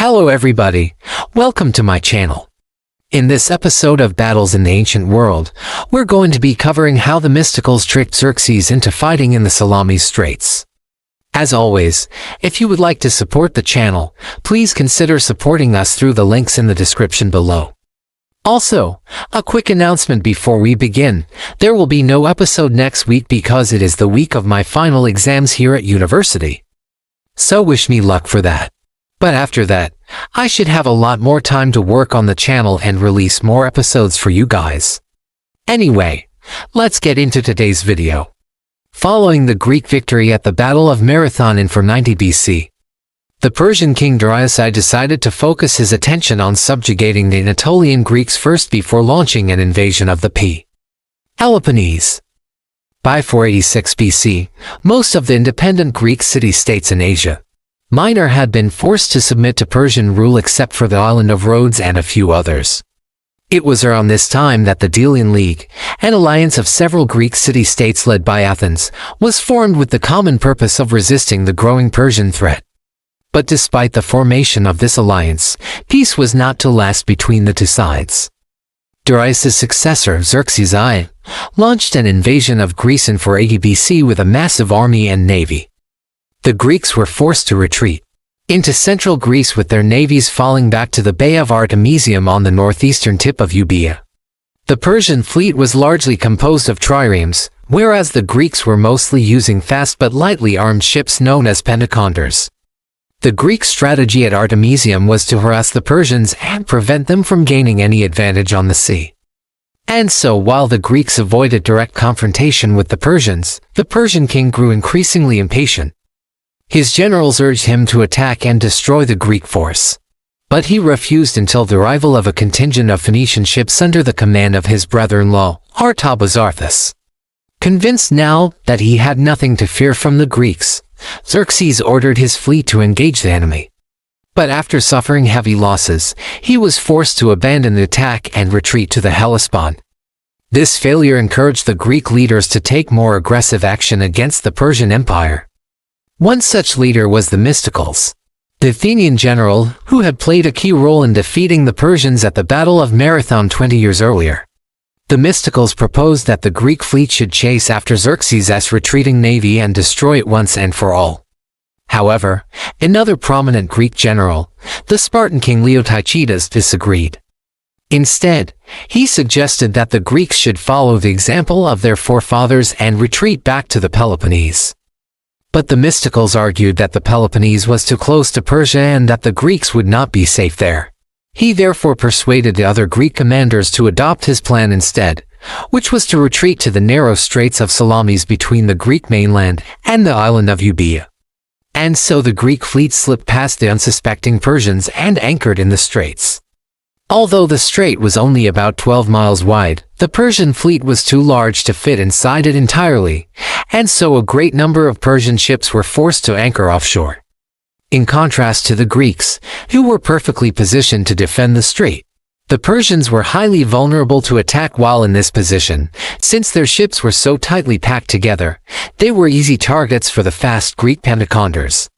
Hello everybody, welcome to my channel. In this episode of Battles in the Ancient World, we're going to be covering how the Themistocles tricked Xerxes into fighting in the Salamis Straits. As always, if you would like to support the channel, please consider supporting us through the links in the description below. Also, a quick announcement before we begin, there will be no episode next week because it is the week of my final exams here at university. So wish me luck for that. But after that, I should have a lot more time to work on the channel and release more episodes for you guys. Anyway, let's get into today's video. Following the Greek victory at the Battle of Marathon in 490 BC, the Persian king Xerxes decided to focus his attention on subjugating the Anatolian Greeks first before launching an invasion of the Peloponnese. By 486 BC, most of the independent Greek city-states in Asia Minor had been forced to submit to Persian rule except for the island of Rhodes and a few others. It was around this time that the Delian League, an alliance of several Greek city-states led by Athens, was formed with the common purpose of resisting the growing Persian threat. But despite the formation of this alliance, peace was not to last between the two sides. Darius' successor, Xerxes I, launched an invasion of Greece in 480 BC with a massive army and navy. The Greeks were forced to retreat into central Greece with their navies falling back to the Bay of Artemisium on the northeastern tip of Euboea. The Persian fleet was largely composed of triremes, whereas the Greeks were mostly using fast but lightly armed ships known as pentaconders. The Greek strategy at Artemisium was to harass the Persians and prevent them from gaining any advantage on the sea. And so while the Greeks avoided direct confrontation with the Persian king grew increasingly impatient. His generals urged him to attack and destroy the Greek force. But he refused until the arrival of a contingent of Phoenician ships under the command of his brother-in-law, Artaxerxes. Convinced now that he had nothing to fear from the Greeks, Xerxes ordered his fleet to engage the enemy. But after suffering heavy losses, he was forced to abandon the attack and retreat to the Hellespont. This failure encouraged the Greek leaders to take more aggressive action against the Persian Empire. One such leader was Themistocles, the Athenian general who had played a key role in defeating the Persians at the Battle of Marathon 20 years earlier. Themistocles proposed that the Greek fleet should chase after Xerxes' retreating navy and destroy it once and for all. However, another prominent Greek general, the Spartan king Leotychides, disagreed. Instead, he suggested that the Greeks should follow the example of their forefathers and retreat back to the Peloponnese. But Themistocles argued that the Peloponnese was too close to Persia and that the Greeks would not be safe there. He therefore persuaded the other Greek commanders to adopt his plan instead, which was to retreat to the narrow Straits of Salamis between the Greek mainland and the island of Euboea. And so the Greek fleet slipped past the unsuspecting Persians and anchored in the straits. Although the strait was only about 12 miles wide, the Persian fleet was too large to fit inside it entirely, and so a great number of Persian ships were forced to anchor offshore. In contrast to the Greeks, who were perfectly positioned to defend the strait, the Persians were highly vulnerable to attack while in this position. Since their ships were so tightly packed together, they were easy targets for the fast Greek pentaconders.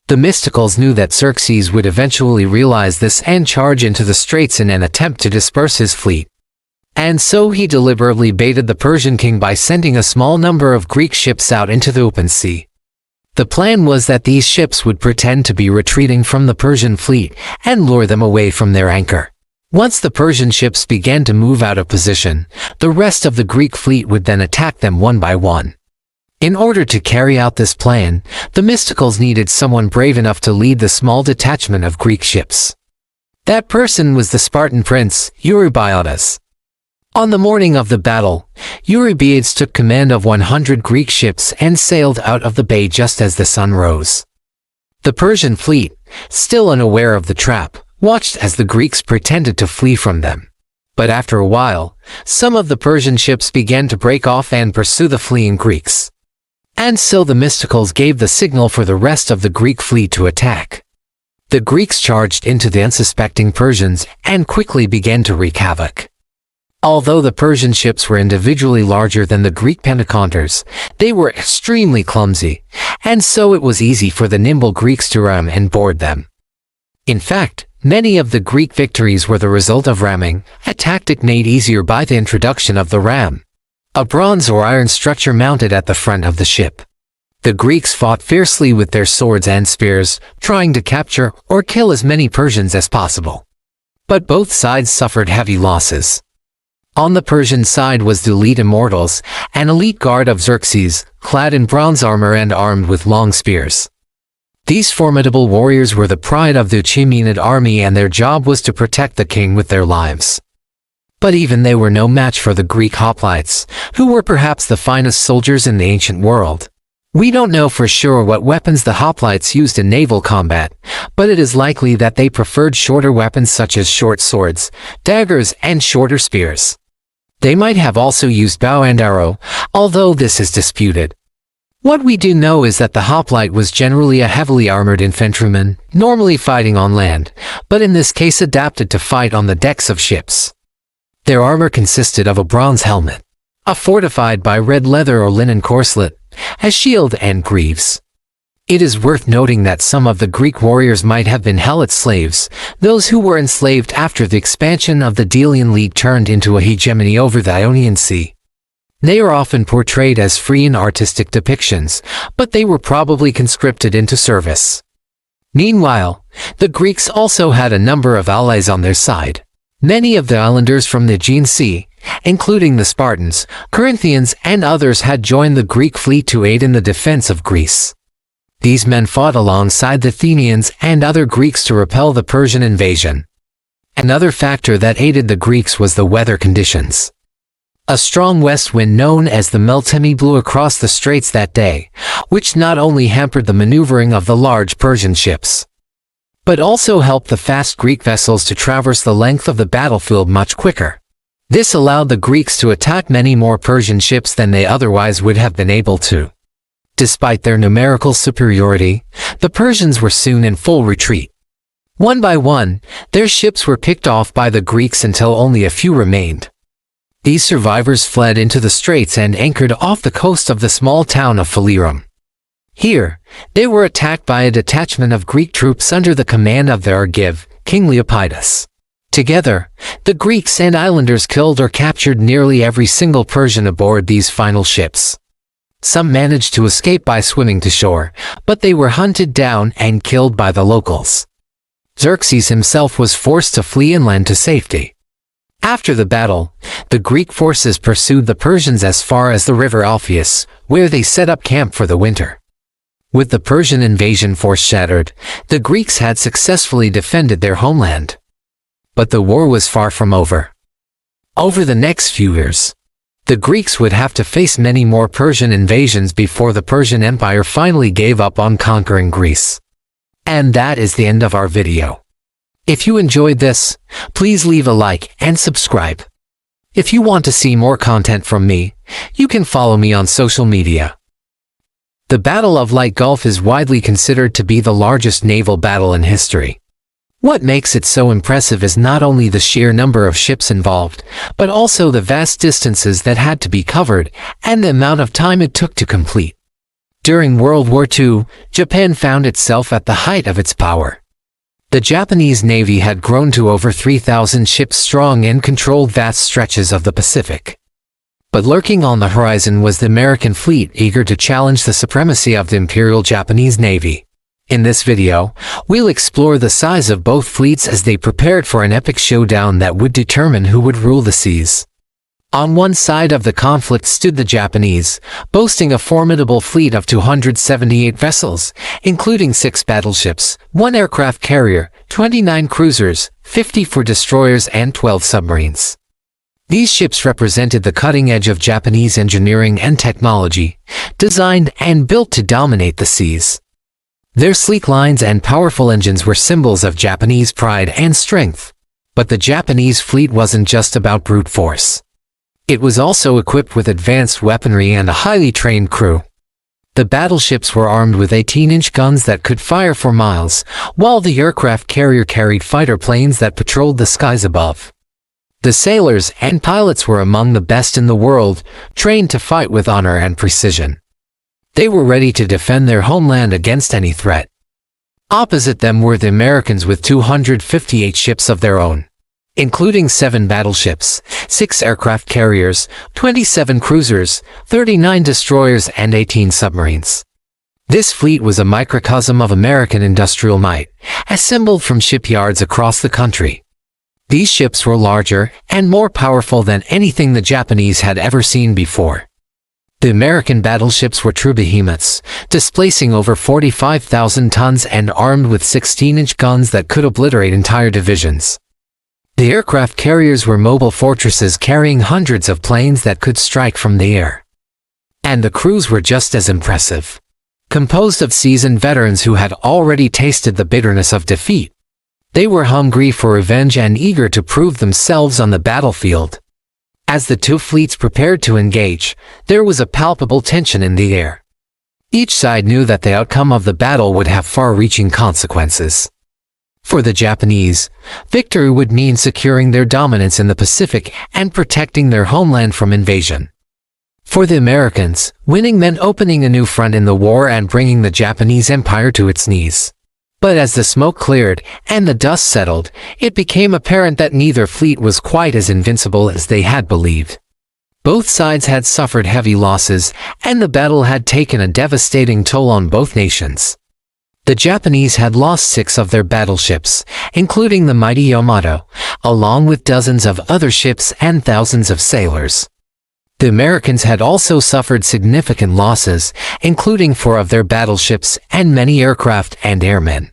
Themistocles knew that Xerxes would eventually realize this and charge into the straits in an attempt to disperse his fleet. And so he deliberately baited the Persian king by sending a small number of Greek ships out into the open sea. The plan was that these ships would pretend to be retreating from the Persian fleet and lure them away from their anchor. Once the Persian ships began to move out of position, the rest of the Greek fleet would then attack them one by one. In order to carry out this plan, Themistocles needed someone brave enough to lead the small detachment of Greek ships. That person was the Spartan prince, Eurybiades. On the morning of the battle, Eurybiades took command of 100 Greek ships and sailed out of the bay just as the sun rose. The Persian fleet, still unaware of the trap, watched as the Greeks pretended to flee from them. But after a while, some of the Persian ships began to break off and pursue the fleeing Greeks. And so Themistocles gave the signal for the rest of the Greek fleet to attack. The Greeks charged into the unsuspecting Persians and quickly began to wreak havoc. Although the Persian ships were individually larger than the Greek pentaconders, they were extremely clumsy, and so it was easy for the nimble Greeks to ram and board them. In fact, many of the Greek victories were the result of ramming, a tactic made easier by the introduction of the ram, a bronze or iron structure mounted at the front of the ship. The Greeks fought fiercely with their swords and spears, trying to capture or kill as many Persians as possible. But both sides suffered heavy losses. On the Persian side was the elite immortals, an elite guard of Xerxes, clad in bronze armor and armed with long spears. These formidable warriors were the pride of the Achaemenid army, and their job was to protect the king with their lives. But even they were no match for the Greek hoplites, who were perhaps the finest soldiers in the ancient world. We don't know for sure what weapons the hoplites used in naval combat, but it is likely that they preferred shorter weapons such as short swords, daggers, and shorter spears. They might have also used bow and arrow, although this is disputed. What we do know is that the hoplite was generally a heavily armored infantryman, normally fighting on land, but in this case adapted to fight on the decks of ships. Their armor consisted of a bronze helmet, a fortified by red leather or linen corselet, a shield and greaves. It is worth noting that some of the Greek warriors might have been Helot slaves, those who were enslaved after the expansion of the Delian League turned into a hegemony over the Ionian Sea. They are often portrayed as free in artistic depictions, but they were probably conscripted into service. Meanwhile, the Greeks also had a number of allies on their side. Many of the islanders from the Aegean Sea, including the Spartans, Corinthians, and others, had joined the Greek fleet to aid in the defense of Greece. These men fought alongside the Athenians and other Greeks to repel the Persian invasion. Another factor that aided the Greeks was the weather conditions. A strong west wind known as the Meltemi blew across the straits that day, which not only hampered the maneuvering of the large Persian ships, but also helped the fast Greek vessels to traverse the length of the battlefield much quicker. This allowed the Greeks to attack many more Persian ships than they otherwise would have been able to. Despite their numerical superiority, the Persians were soon in full retreat. One by one, their ships were picked off by the Greeks until only a few remained. These survivors fled into the straits and anchored off the coast of the small town of Trireme. Here, they were attacked by a detachment of Greek troops under the command of their Argive, King Leopidas. Together, the Greeks and islanders killed or captured nearly every single Persian aboard these final ships. Some managed to escape by swimming to shore, but they were hunted down and killed by the locals. Xerxes himself was forced to flee inland to safety. After the battle, the Greek forces pursued the Persians as far as the river Alpheus, where they set up camp for the winter. With the Persian invasion force shattered, the Greeks had successfully defended their homeland. But the war was far from over. Over the next few years, the Greeks would have to face many more Persian invasions before the Persian Empire finally gave up on conquering Greece. And that is the end of our video. If you enjoyed this, please leave a like and subscribe. If you want to see more content from me, you can follow me on social media. The Battle of Light Gulf is widely considered to be the largest naval battle in history. What makes it so impressive is not only the sheer number of ships involved, but also the vast distances that had to be covered and the amount of time it took to complete. During World War II, Japan found itself at the height of its power. The Japanese Navy had grown to over 3,000 ships strong and controlled vast stretches of the Pacific. But lurking on the horizon was the American fleet, eager to challenge the supremacy of the Imperial Japanese Navy. In this video, we'll explore the size of both fleets as they prepared for an epic showdown that would determine who would rule the seas. On one side of the conflict stood the Japanese, boasting a formidable fleet of 278 vessels, including 6 battleships, 1 aircraft carrier, 29 cruisers, 54 destroyers, and 12 submarines. These ships represented the cutting edge of Japanese engineering and technology, designed and built to dominate the seas. Their sleek lines and powerful engines were symbols of Japanese pride and strength. But the Japanese fleet wasn't just about brute force. It was also equipped with advanced weaponry and a highly trained crew. The battleships were armed with 18-inch guns that could fire for miles, while the aircraft carrier carried fighter planes that patrolled the skies above. The sailors and pilots were among the best in the world, trained to fight with honor and precision. They were ready to defend their homeland against any threat. Opposite them were the Americans with 258 ships of their own, including 7 battleships, 6 aircraft carriers, 27 cruisers, 39 destroyers, and 18 submarines. This fleet was a microcosm of American industrial might, assembled from shipyards across the country. These ships were larger and more powerful than anything the Japanese had ever seen before. The American battleships were true behemoths, displacing over 45,000 tons and armed with 16-inch guns that could obliterate entire divisions. The aircraft carriers were mobile fortresses carrying hundreds of planes that could strike from the air. And the crews were just as impressive. Composed of seasoned veterans who had already tasted the bitterness of defeat. They were hungry for revenge and eager to prove themselves on the battlefield. As the two fleets prepared to engage, there was a palpable tension in the air. Each side knew that the outcome of the battle would have far-reaching consequences. For the Japanese, victory would mean securing their dominance in the Pacific and protecting their homeland from invasion. For the Americans, winning meant opening a new front in the war and bringing the Japanese Empire to its knees. But as the smoke cleared and the dust settled, it became apparent that neither fleet was quite as invincible as they had believed. Both sides had suffered heavy losses, and the battle had taken a devastating toll on both nations. The Japanese had lost 6 of their battleships, including the mighty Yamato, along with dozens of other ships and thousands of sailors. The Americans had also suffered significant losses, including 4 of their battleships and many aircraft and airmen.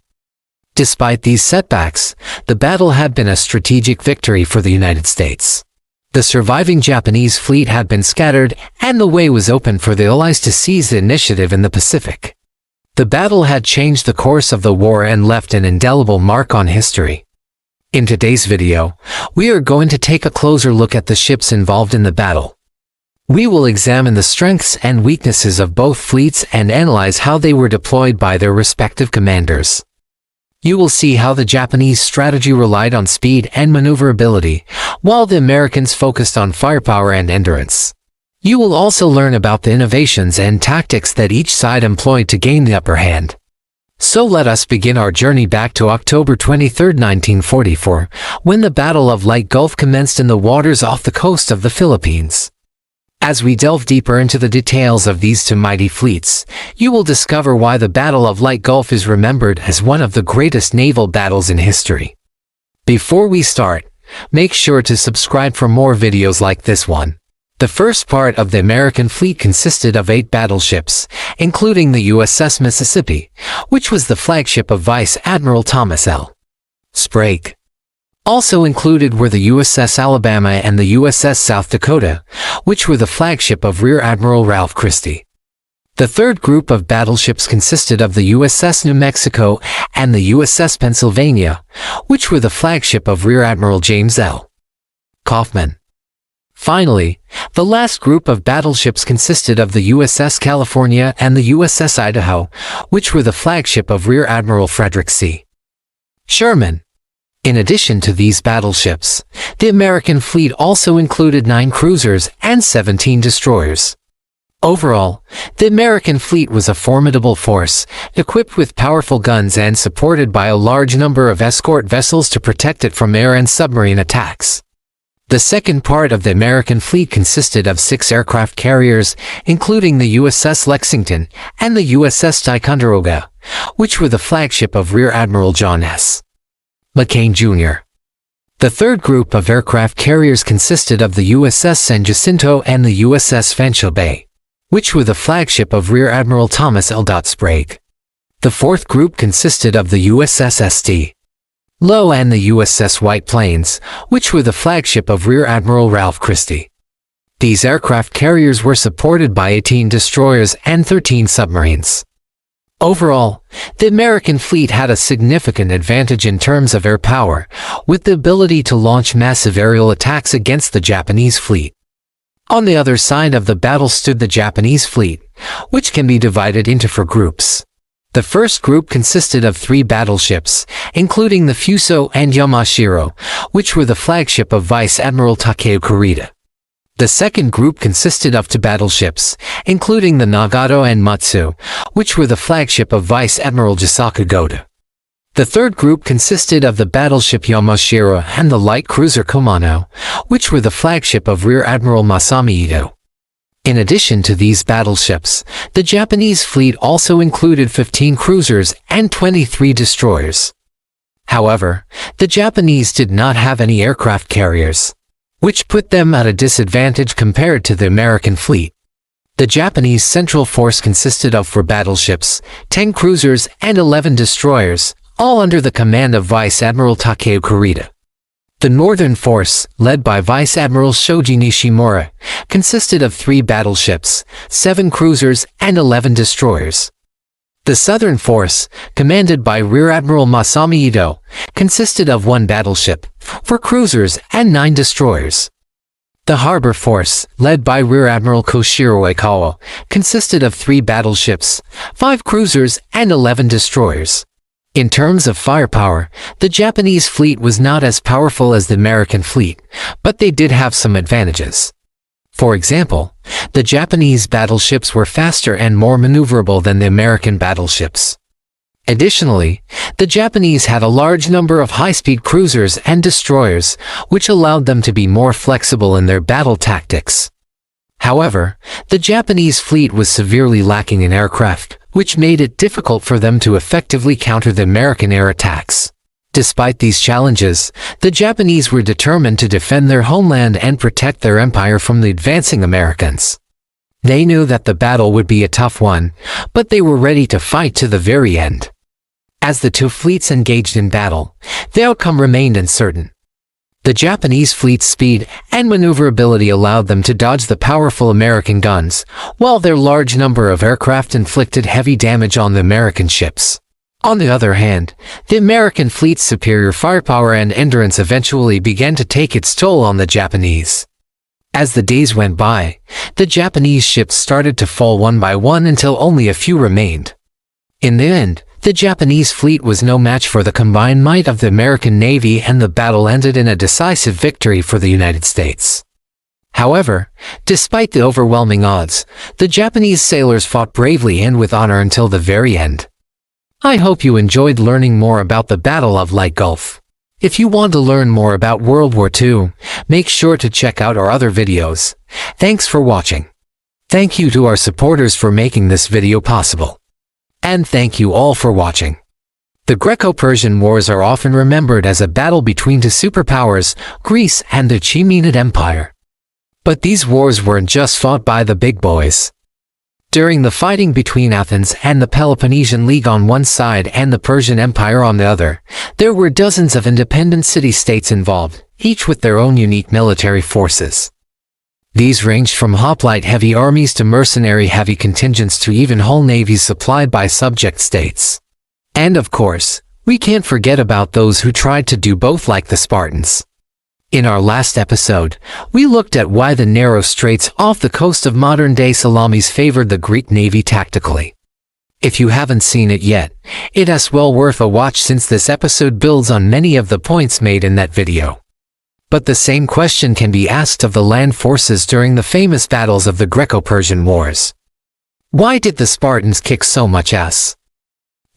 Despite these setbacks, the battle had been a strategic victory for the United States. The surviving Japanese fleet had been scattered, and the way was open for the Allies to seize the initiative in the Pacific. The battle had changed the course of the war and left an indelible mark on history. In today's video, we are going to take a closer look at the ships involved in the battle. We will examine the strengths and weaknesses of both fleets and analyze how they were deployed by their respective commanders. You will see how the Japanese strategy relied on speed and maneuverability, while the Americans focused on firepower and endurance. You will also learn about the innovations and tactics that each side employed to gain the upper hand. So let us begin our journey back to October 23, 1944, when the Battle of Light Gulf commenced in the waters off the coast of the Philippines. As we delve deeper into the details of these two mighty fleets, you will discover why the Battle of Light Gulf is remembered as one of the greatest naval battles in history. Before we start, make sure to subscribe for more videos like this one. The first part of the American fleet consisted of 8 battleships, including the USS Mississippi, which was the flagship of Vice Admiral Thomas L. Sprague. Also included were the USS Alabama and the USS South Dakota, which were the flagship of Rear Admiral Ralph Christie. The third group of battleships consisted of the USS New Mexico and the USS Pennsylvania, which were the flagship of Rear Admiral James L. Kaufman. Finally, the last group of battleships consisted of the USS California and the USS Idaho, which were the flagship of Rear Admiral Frederick C. Sherman. In addition to these battleships, the American fleet also included 9 cruisers and 17 destroyers. Overall, the American fleet was a formidable force, equipped with powerful guns and supported by a large number of escort vessels to protect it from air and submarine attacks. The second part of the American fleet consisted of 6 aircraft carriers, including the USS Lexington and the USS Ticonderoga, which were the flagship of Rear Admiral John S. McCain Jr. The third group of aircraft carriers consisted of the USS San Jacinto and the USS Fanshawe Bay, which were the flagship of Rear Admiral Thomas L. Sprague. The fourth group consisted of the USS St. Lo and the USS White Plains, which were the flagship of Rear Admiral Ralph Christie. These aircraft carriers were supported by 18 destroyers and 13 submarines. Overall, the American fleet had a significant advantage in terms of air power, with the ability to launch massive aerial attacks against the Japanese fleet. On the other side of the battle stood the Japanese fleet, which can be divided into 4 groups. The first group consisted of 3 battleships, including the Fuso and Yamashiro, which were the flagship of Vice Admiral Takeo Kurita. The second group consisted of 2 battleships, including the Nagato and Matsu, which were the flagship of Vice Admiral Jisaku Goda. The third group consisted of the battleship Yamashiro and the light cruiser Kumano, which were the flagship of Rear Admiral Masami Ito. In addition to these battleships, the Japanese fleet also included 15 cruisers and 23 destroyers. However, the Japanese did not have any aircraft carriers, which put them at a disadvantage compared to the American fleet. The Japanese central force consisted of 4 battleships, 10 cruisers, and 11 destroyers, all under the command of Vice Admiral Takeo Kurita. The northern force, led by Vice Admiral Shoji Nishimura, consisted of 3 battleships, 7 cruisers, and 11 destroyers. The southern force, commanded by Rear Admiral Masami Ito, consisted of 1 battleship, 4 cruisers, and 9 destroyers. The harbor force, led by Rear Admiral Koshiro Ikawa, consisted of 3 battleships, 5 cruisers, and 11 destroyers. In terms of firepower, the Japanese fleet was not as powerful as the American fleet, but they did have some advantages. For example, the Japanese battleships were faster and more maneuverable than the American battleships. Additionally, the Japanese had a large number of high-speed cruisers and destroyers, which allowed them to be more flexible in their battle tactics. However, the Japanese fleet was severely lacking in aircraft, which made it difficult for them to effectively counter the American air attacks. Despite these challenges, the Japanese were determined to defend their homeland and protect their empire from the advancing Americans. They knew that the battle would be a tough one, but they were ready to fight to the very end. As the 2 fleets engaged in battle, the outcome remained uncertain. The Japanese fleet's speed and maneuverability allowed them to dodge the powerful American guns, while their large number of aircraft inflicted heavy damage on the American ships. On the other hand, the American fleet's superior firepower and endurance eventually began to take its toll on the Japanese. As the days went by, the Japanese ships started to fall one by one until only a few remained. In the end, the Japanese fleet was no match for the combined might of the American Navy, and the battle ended in a decisive victory for the United States. However, despite the overwhelming odds, the Japanese sailors fought bravely and with honor until the very end. I hope you enjoyed learning more about the Battle of Leyte Gulf. If you want to learn more about World War II, make sure to check out our other videos. Thanks for watching. Thank you to our supporters for making this video possible. And thank you all for watching. The Greco-Persian Wars are often remembered as a battle between 2 superpowers, Greece and the Achaemenid Empire. But these wars weren't just fought by the big boys. During the fighting between Athens and the Peloponnesian League on one side and the Persian Empire on the other, there were dozens of independent city-states involved, each with their own unique military forces. These ranged from hoplite-heavy armies to mercenary-heavy contingents to even whole navies supplied by subject states. And of course, we can't forget about those who tried to do both, like the Spartans. In our last episode, we looked at why the narrow straits off the coast of modern-day Salamis favored the Greek navy tactically. If you haven't seen it yet, it's well worth a watch, since this episode builds on many of the points made in that video. But the same question can be asked of the land forces during the famous battles of the Greco-Persian Wars. Why did the Spartans kick so much ass?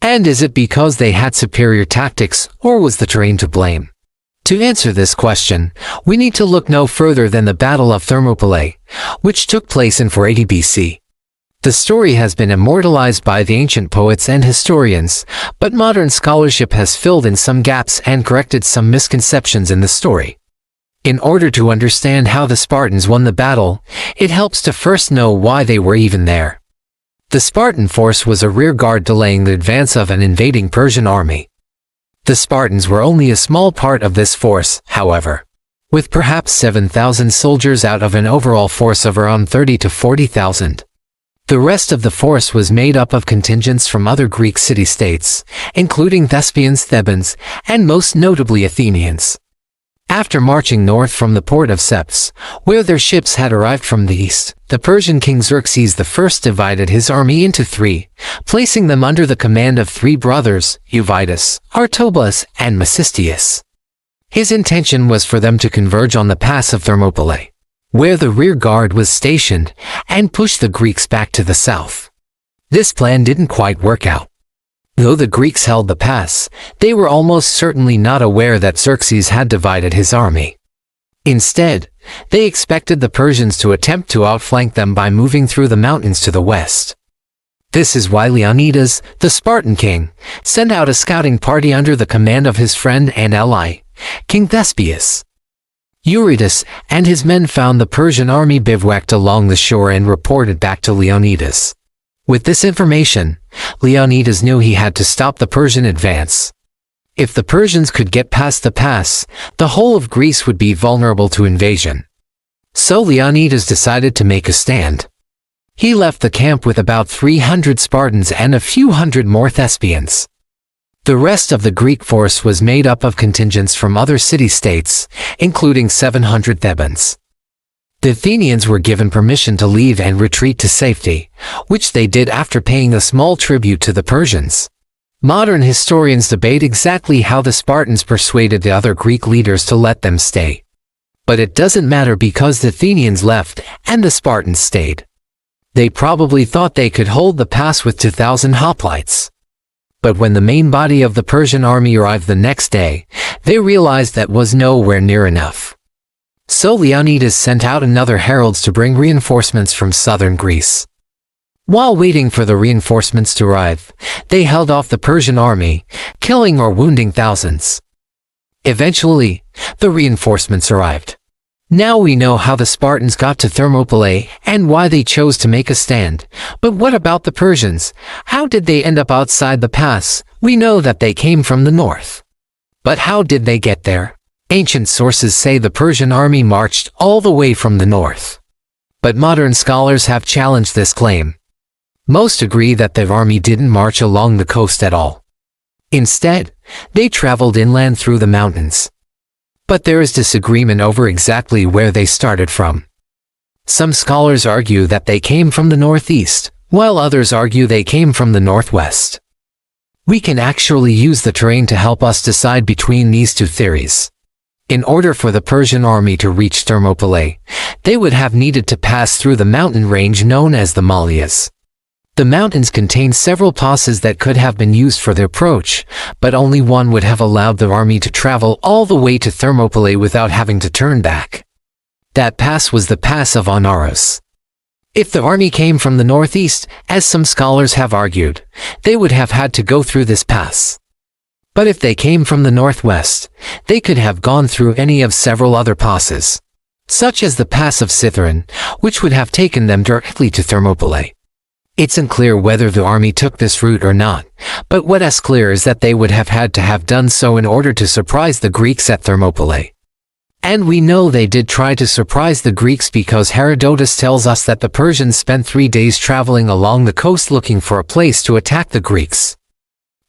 And is it because they had superior tactics, or was the terrain to blame? To answer this question, we need to look no further than the Battle of Thermopylae, which took place in 480 BC. The story has been immortalized by the ancient poets and historians, but modern scholarship has filled in some gaps and corrected some misconceptions in the story. In order to understand how the Spartans won the battle, it helps to first know why they were even there. The Spartan force was a rear guard delaying the advance of an invading Persian army. The Spartans were only a small part of this force, however, with perhaps 7,000 soldiers out of an overall force of around 30 to 40,000. The rest of the force was made up of contingents from other Greek city-states, including Thespians, Thebans, and most notably Athenians. After marching north from the port of Seps, where their ships had arrived from the east, the Persian King Xerxes I divided his army into 3, placing them under the command of 3 brothers, Euvitus, Artobulus, and Mecistius. His intention was for them to converge on the pass of Thermopylae, where the rear guard was stationed, and push the Greeks back to the south. This plan didn't quite work out. Though the Greeks held the pass, they were almost certainly not aware that Xerxes had divided his army. Instead, they expected the Persians to attempt to outflank them by moving through the mountains to the west. This is why Leonidas, the Spartan king, sent out a scouting party under the command of his friend and ally, King Thespius. Herodotus and his men found the Persian army bivouacked along the shore and reported back to Leonidas. With this information, Leonidas knew he had to stop the Persian advance. If the Persians could get past the pass, the whole of Greece would be vulnerable to invasion. So Leonidas decided to make a stand. He left the camp with about 300 Spartans and a few hundred more Thespians. The rest of the Greek force was made up of contingents from other city-states, including 700 Thebans. The Athenians were given permission to leave and retreat to safety, which they did after paying a small tribute to the Persians. Modern historians debate exactly how the Spartans persuaded the other Greek leaders to let them stay. But it doesn't matter because the Athenians left and the Spartans stayed. They probably thought they could hold the pass with 2,000 hoplites. But when the main body of the Persian army arrived the next day, they realized that was nowhere near enough. So Leonidas sent out another heralds to bring reinforcements from southern Greece. While waiting for the reinforcements to arrive, they held off the Persian army, killing or wounding thousands. Eventually, the reinforcements arrived. Now we know how the Spartans got to Thermopylae and why they chose to make a stand. But what about the Persians? How did they end up outside the pass? We know that they came from the north. But how did they get there? Ancient sources say the Persian army marched all the way from the north. But modern scholars have challenged this claim. Most agree that the army didn't march along the coast at all. Instead, they traveled inland through the mountains. But there is disagreement over exactly where they started from. Some scholars argue that they came from the northeast, while others argue they came from the northwest. We can actually use the terrain to help us decide between these two theories. In order for the Persian army to reach Thermopylae, they would have needed to pass through the mountain range known as the Himalayas. The mountains contain several passes that could have been used for the approach, but only one would have allowed the army to travel all the way to Thermopylae without having to turn back. That pass was the Pass of Anaros. If the army came from the northeast, as some scholars have argued, they would have had to go through this pass. But if they came from the northwest, they could have gone through any of several other passes, such as the Pass of Cithaeron, which would have taken them directly to Thermopylae. It's unclear whether the army took this route or not, but what is clear is that they would have had to have done so in order to surprise the Greeks at Thermopylae. And we know they did try to surprise the Greeks because Herodotus tells us that the Persians spent 3 days traveling along the coast looking for a place to attack the Greeks.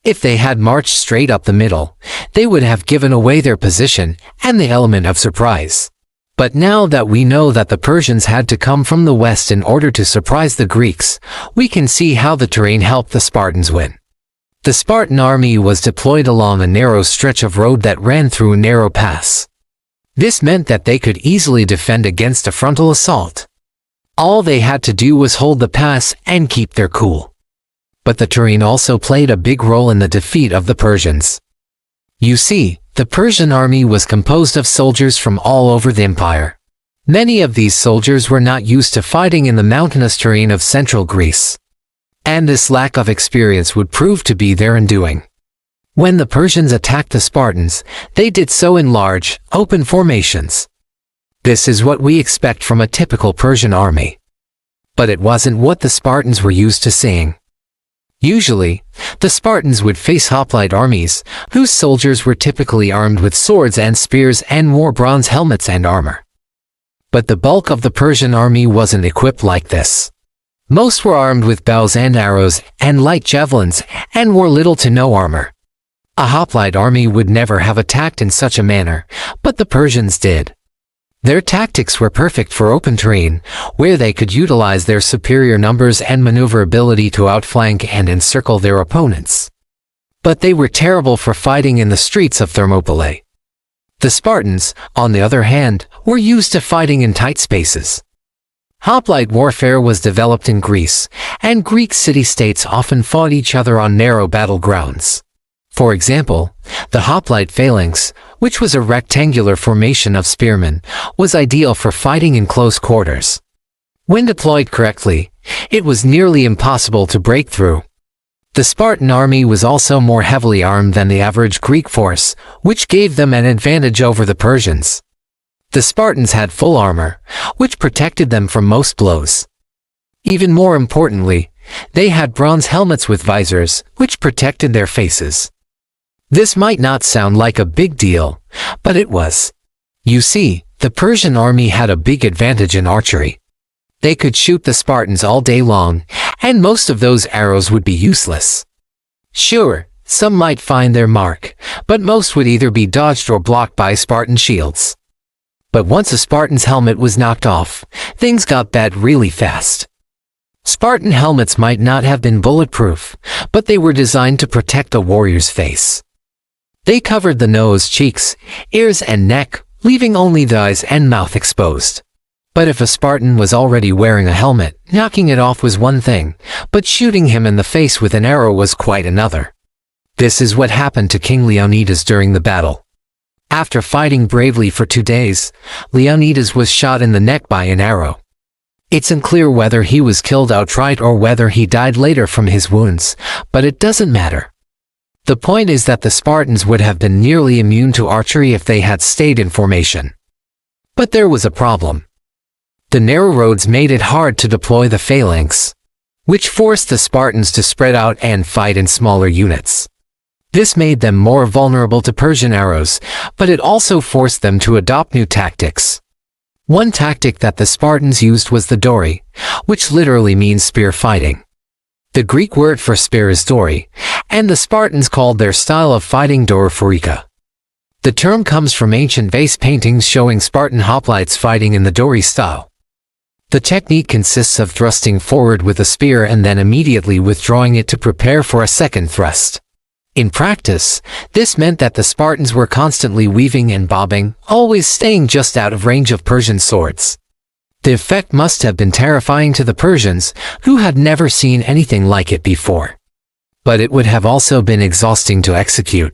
If they had marched straight up the middle, they would have given away their position and the element of surprise. But now that we know that the Persians had to come from the west in order to surprise the Greeks, we can see how the terrain helped the Spartans win. The Spartan army was deployed along a narrow stretch of road that ran through a narrow pass. This meant that they could easily defend against a frontal assault. All they had to do was hold the pass and keep their cool. But the terrain also played a big role in the defeat of the Persians. You see, the Persian army was composed of soldiers from all over the empire. Many of these soldiers were not used to fighting in the mountainous terrain of central Greece. And this lack of experience would prove to be their undoing. When the Persians attacked the Spartans, they did so in large, open formations. This is what we expect from a typical Persian army. But it wasn't what the Spartans were used to seeing. Usually, the Spartans would face hoplite armies, whose soldiers were typically armed with swords and spears and wore bronze helmets and armor. But the bulk of the Persian army wasn't equipped like this. Most were armed with bows and arrows and light javelins and wore little to no armor. A hoplite army would never have attacked in such a manner, but the Persians did. Their tactics were perfect for open terrain, where they could utilize their superior numbers and maneuverability to outflank and encircle their opponents. But they were terrible for fighting in the streets of Thermopylae. The Spartans, on the other hand, were used to fighting in tight spaces. Hoplite warfare was developed in Greece, and Greek city-states often fought each other on narrow battlegrounds. For example, the hoplite phalanx, which was a rectangular formation of spearmen, was ideal for fighting in close quarters. When deployed correctly, it was nearly impossible to break through. The Spartan army was also more heavily armed than the average Greek force, which gave them an advantage over the Persians. The Spartans had full armor, which protected them from most blows. Even more importantly, they had bronze helmets with visors, which protected their faces. This might not sound like a big deal, but it was. You see, the Persian army had a big advantage in archery. They could shoot the Spartans all day long, and most of those arrows would be useless. Sure, some might find their mark, but most would either be dodged or blocked by Spartan shields. But once a Spartan's helmet was knocked off, things got bad really fast. Spartan helmets might not have been bulletproof, but they were designed to protect the warrior's face. They covered the nose, cheeks, ears, and neck, leaving only the eyes and mouth exposed. But if a Spartan was already wearing a helmet, knocking it off was one thing, but shooting him in the face with an arrow was quite another. This is what happened to King Leonidas during the battle. After fighting bravely for 2 days, Leonidas was shot in the neck by an arrow. It's unclear whether he was killed outright or whether he died later from his wounds, but it doesn't matter. The point is that the Spartans would have been nearly immune to archery if they had stayed in formation. But there was a problem. The narrow roads made it hard to deploy the phalanx, which forced the Spartans to spread out and fight in smaller units. This made them more vulnerable to Persian arrows, but it also forced them to adopt new tactics. One tactic that the Spartans used was the dori, which literally means spear fighting. The Greek word for spear is dori, and the Spartans called their style of fighting dorophorica. The term comes from ancient vase paintings showing Spartan hoplites fighting in the dori style. The technique consists of thrusting forward with a spear and then immediately withdrawing it to prepare for a second thrust. In practice, this meant that the Spartans were constantly weaving and bobbing, always staying just out of range of Persian swords. The effect must have been terrifying to the Persians, who had never seen anything like it before. But it would have also been exhausting to execute.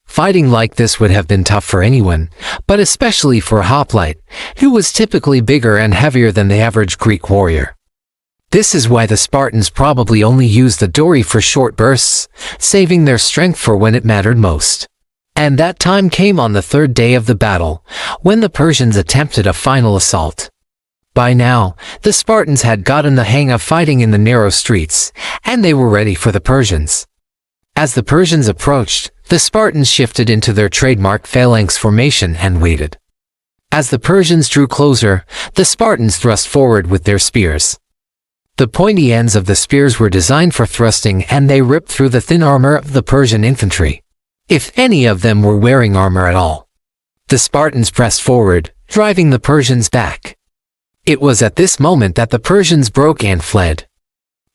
Fighting like this would have been tough for anyone, but especially for a hoplite, who was typically bigger and heavier than the average Greek warrior. This is why the Spartans probably only used the dori for short bursts, saving their strength for when it mattered most. And that time came on the 3rd day of the battle, when the Persians attempted a final assault. By now, the Spartans had gotten the hang of fighting in the narrow streets, and they were ready for the Persians. As the Persians approached, the Spartans shifted into their trademark phalanx formation and waited. As the Persians drew closer, the Spartans thrust forward with their spears. The pointy ends of the spears were designed for thrusting, and they ripped through the thin armor of the Persian infantry, if any of them were wearing armor at all. The Spartans pressed forward, driving the Persians back. It was at this moment that the Persians broke and fled.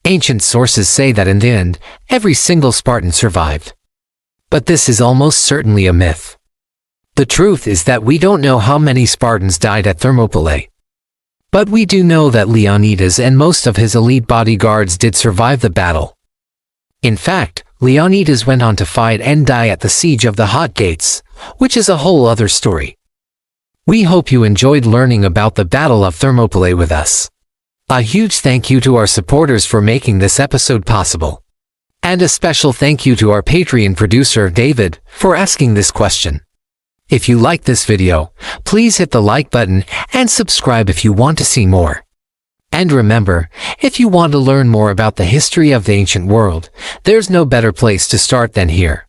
Ancient sources say that in the end, every single Spartan survived. But this is almost certainly a myth. The truth is that we don't know how many Spartans died at Thermopylae. But we do know that Leonidas and most of his elite bodyguards did survive the battle. In fact, Leonidas went on to fight and die at the siege of the Hot Gates, which is a whole other story. We hope you enjoyed learning about the Battle of Thermopylae with us. A huge thank you to our supporters for making this episode possible. And a special thank you to our Patreon producer, David, for asking this question. If you like this video, please hit the like button and subscribe if you want to see more. And remember, if you want to learn more about the history of the ancient world, there's no better place to start than here.